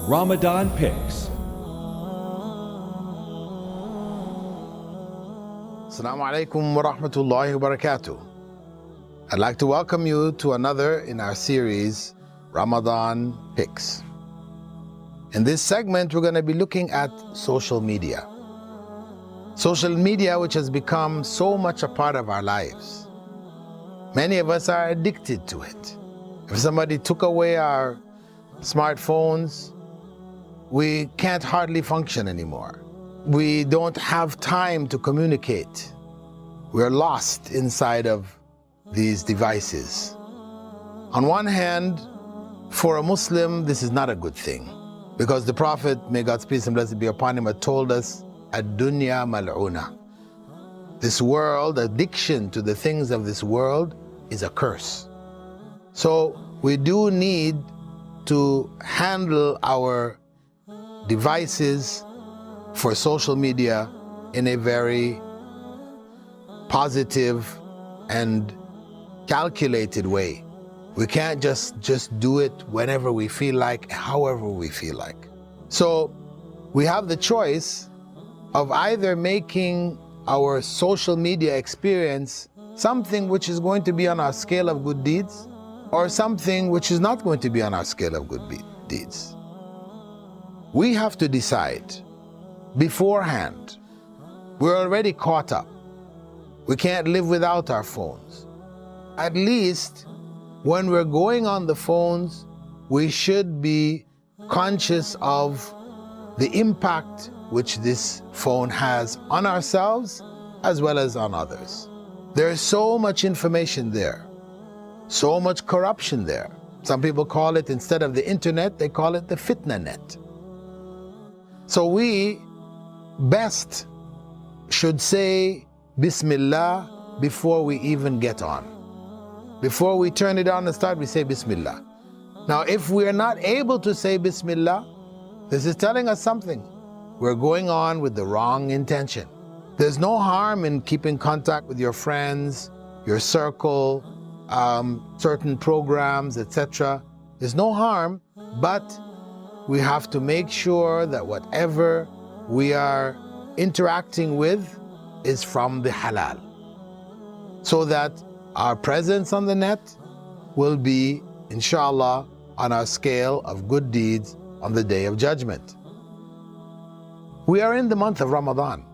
Ramadān Picks. Assalamu alaikum wa rahmatullahi wa barakatuh. I'd like to welcome you to another in our series, Ramadān Picks. In this segment, we're going to be looking at social media. Social media, which has become so much a part of our lives. Many of us are addicted to it. If somebody took away our smartphones, we can't hardly function anymore. We don't have time to communicate. We're lost inside of these devices. On one hand, for a Muslim, this is not a good thing, because the Prophet, may God's peace and blessing be upon him, had told us, ad-dunya mal'una. This world, addiction to the things of this world, is a curse. So we do need to handle our devices for social media in a very positive and calculated way. We can't just do it whenever we feel like, however we feel like. So we have the choice of either making our social media experience something which is going to be on our scale of good deeds, or something which is not going to be on our scale of good deeds. We have to decide beforehand. We're already caught up. We can't live without our phones. At least when we're going on the phones, we should be conscious of the impact which this phone has on ourselves as well as on others. There's so much information there, so much corruption there. Some people call it, instead of the internet, they call it the fitna net. So we best should say Bismillah before we even get on. Before we turn it on and start, we say Bismillah. Now, if we are not able to say Bismillah, this is telling us something. We're going on with the wrong intention. There's no harm in keeping contact with your friends, your circle, certain programs, etc. There's no harm, but we have to make sure that whatever we are interacting with is from the halal, so that our presence on the net will be, inshallah, on our scale of good deeds on the Day of Judgment. We are in the month of Ramadan.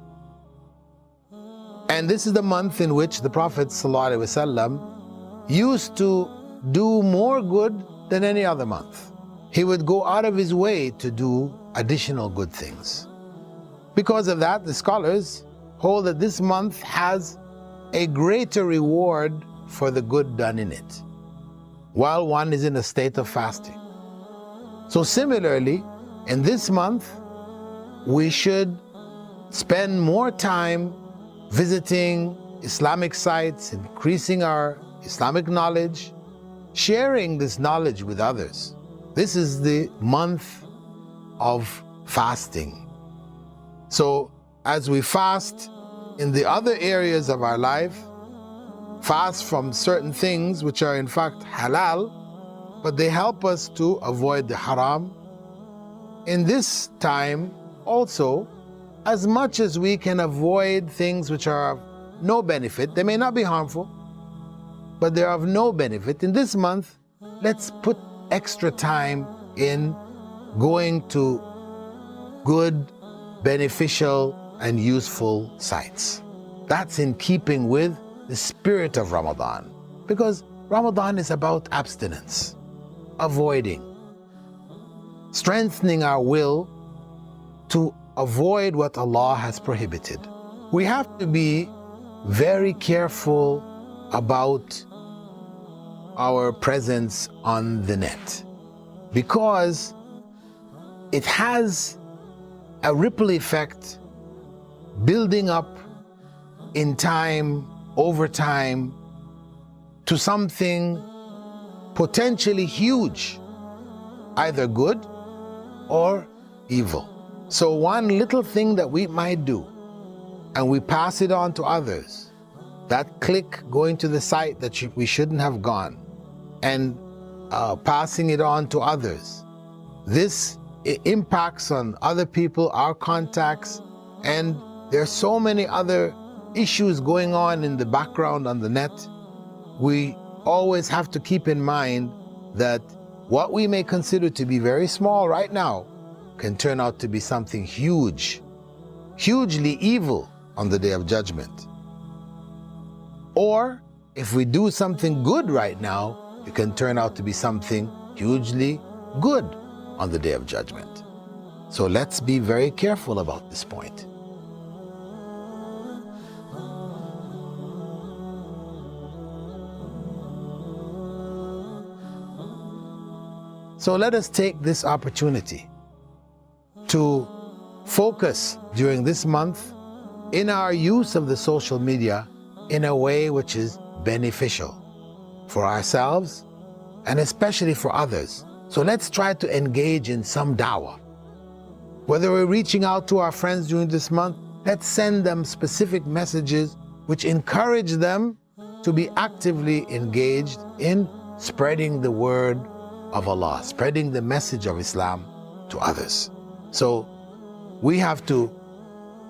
And this is the month in which the Prophet ﷺ used to do more good than any other month. He would go out of his way to do additional good things. Because of that, the scholars hold that this month has a greater reward for the good done in it, while one is in a state of fasting. So similarly, in this month, we should spend more time visiting Islamic sites, increasing our Islamic knowledge, sharing this knowledge with others. This is the month of fasting. So as we fast in the other areas of our life, fast from certain things which are in fact halal, but they help us to avoid the haram. In this time also, as much as we can avoid things which are of no benefit, they may not be harmful, but they're of no benefit. In this month, let's put extra time in going to good, beneficial, and useful sites. That's in keeping with the spirit of Ramadan, because Ramadan is about abstinence, avoiding, strengthening our will to avoid what Allah has prohibited. We have to be very careful about our presence on the net, because it has a ripple effect building up in time, over time, to something potentially huge, either good or evil. So one little thing that we might do, and we pass it on to others, that click going to the site that we shouldn't have gone, and passing it on to others. This impacts on other people, our contacts, and there are so many other issues going on in the background on the net. We always have to keep in mind that what we may consider to be very small right now can turn out to be something huge, hugely evil on the Day of Judgment. Or if we do something good right now, it can turn out to be something hugely good on the Day of Judgment. So let's be very careful about this point. So let us take this opportunity to focus during this month in our use of the social media in a way which is beneficial for ourselves and especially for others. So let's try to engage in some dawah. Whether we're reaching out to our friends during this month, let's send them specific messages which encourage them to be actively engaged in spreading the word of Allah, spreading the message of Islam to others. So we have to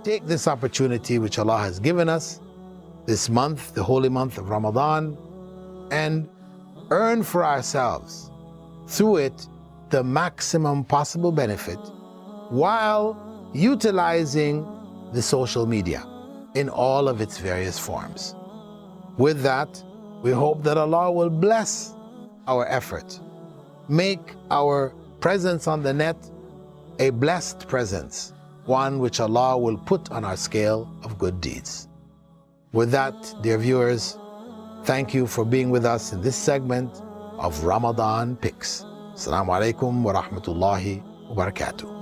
take this opportunity which Allah has given us this month, the holy month of Ramadan, and earn for ourselves through it the maximum possible benefit while utilizing the social media in all of its various forms. With that, we hope that Allah will bless our effort, make our presence on the net a blessed presence, one which Allah will put on our scale of good deeds. With that, dear viewers, thank you for being with us in this segment of Ramadan Picks. Assalamu alaikum wa rahmatullahi wa barakatuh.